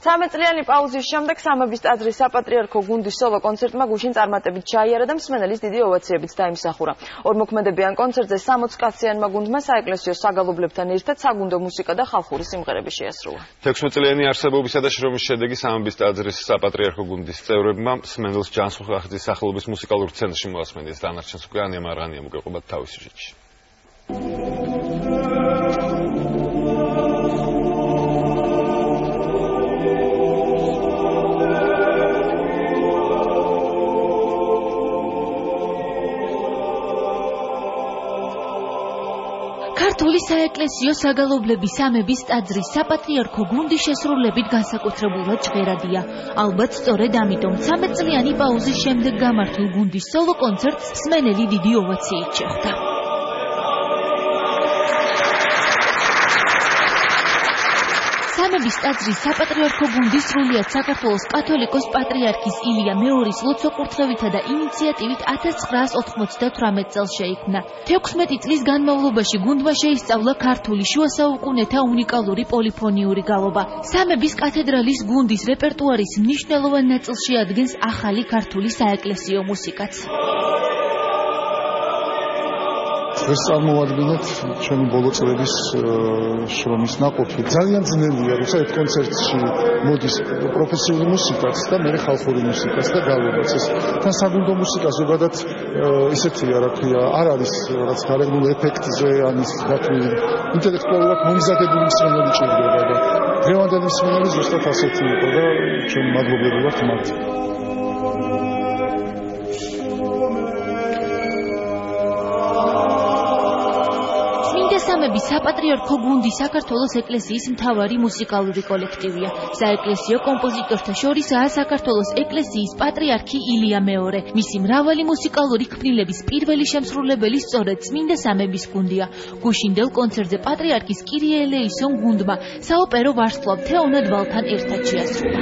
წლიანი პაუზის შემდეგ სამების ტაძრის საპატრიარქო გუნდის სოლო კონცერტმა გუშინ წარმატებით ჩაიარა და მსმენელის დიდი ოვაციებით დაიმსახურა. ორმოქმედებიან კონცერტზე 60 კაციანმა გუნდმა საეკლესიო საგალობლებთან ერთად საგუნდო მუსიკა და ხალხური სიმღერები შეასრულა. 16 წლიანი არსებობისა და შრომის შედეგი სამების ტაძრის საპატრიარქო გუნდის წევრებმა მსმენელს ჯანსუღ კახიძის სახელობის მუსიკალურ ცენტრში მოასმენეს. დანარჩენს უკვე ანია მარღანიამ უგეყობათ თავის სიუჟეტში. ქართული საეკლესიო საგალობლების სამების ტაძრის საპატრიარქო გუნდის შესრულებით განსაკუთრებულად ჟღერადია. ალბათ სწორედ ამიტომ 13 წლიანი პაუზის შემდეგ გამართულ გუნდის სოლო კონცერტს მსმენელი დიდი ოვაციით შეხვდა. სამების ტაძრის საპატრიარქო გუნდის სრულიად საქართველოს კათოლიკოს პატრიარქის ილია მეორის ლოცვა-კურთხევითა და ინიციატივით 1998 წელს შეიქმნა. 16 წლის განმავლობაში გუნდმა შეისწავლა ქართული შუა საუკუნეთა უნიკალური პოლიფონიური გალობა. სამების კათედრალის გუნდის რეპერტუარის მნიშვნელოვან ნაწილში ადგენს ახალი ქართული საეკლესიო მუსიკაც. ეს წარმოვადგინეთ ჩვენი ბოლო წლების შრომის ნაყოფი. ძალიან ძნელია, როცა ერთ კონცერტში მოდის პროფესიული მუსიკაც და მე ხალხური მუსიკაც და გალობაც. ეს თან საგუნდო მუსიკა ზოგადად ისეთია, რა ქვია, არ არის რაღაც გარეგნულ ეფექტზე, ამის გათვლილი ინტელექტუალურად მომზადებული მსმენელი ჭირდება და დღევანდელი მსმენელი ზუსტად ასეთი იყო და ჩვენ მადლობელი ვართ მათ. სამების საპატრიარქო გუნდი საქართველოს ეკლესიის მთავარი მუსიკალური კოლექტივია. საეკლესიო კომპოზიტორთა შორისაა საქართველოს ეკლესიის პატრიარქი ილია მეორე. მისი მრავალი მუსიკალური ქმნილების პირველი შემსრულებელი სწორედ წმინდა სამების გუნდია. გუშინდელ კონცერტზე პატრიარქის კირიე ელეისონ გუნდმა საოპერო ვარსკვლავ თეონად ვალთან ერთად შეასრულა.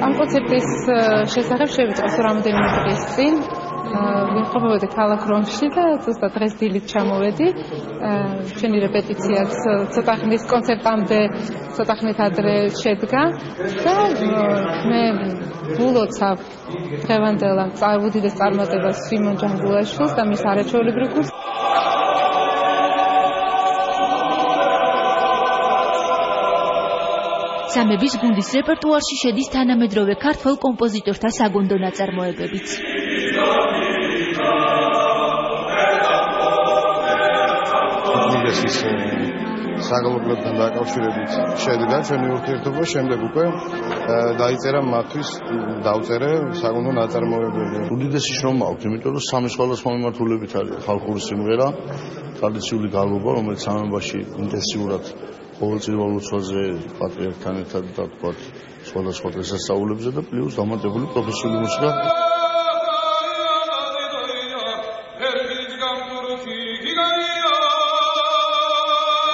ამ კონცერტის შესახებ შევიწყვეტ რამდენიმე დღის წინ. ვიმყოფებოდი ქალაქ რომში და ზუსტად დღეს დილით ჩამოვედი. ჩვენი რეპეტიციაც ცოტა ხნის კონცერტამდე ცოტა ხნით ადრე შედგა და მე ვულოცავ დღევანდელ უდიდეს წარმატებას სიმონ ჯანგულაშვილს და მის არაჩვეულებრივ გუნდს. სამების გუნდის რეპერტუარში შედის თანამედროვე ქართველ კომპოზიტორთა საგუნდო ნაწარმოებებიც. ინგლისის საგალობლებთან დაკავშირებით შედგა ჩვენი ურთიერთობა, შემდეგ უკვე დაიწერა მათთვის დავწერე საგუნდო ნაწარმოებები. უდიდესი შრომა აქვს, იმიტომ რომ სამი სხვადასხვა მიმართულებით არის ხალხური სიმღერა, ტრადიციული გალობა, რომელიც სამებაში ინტენსიურად ყოველწლიურ ლოცვაზე პატრიარქთან ერთად და თქვა სხვადასხვა დღესასწაულებზე და პლუს დამატებული პროფესიული მუსიკა.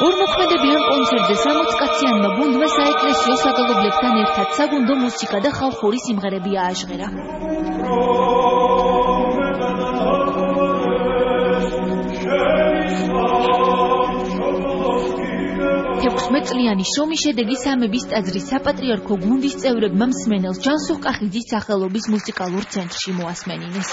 ორმოქმედებიან კონცერტზე 60 კაციანმა გუნდმა საეკლესიო საგალობლებთან ერთად საგუნდო მუსიკა და ხალხური სიმღერები ააჟღერა. 16 წლიანი შრომის შედეგი სამების ტაძრის საპატრიარქო გუნდის წევრებმა მსმენელს ჯანსუღ კახიძის სახელობის მუსიკალურ ცენტრში მოასმენინეს.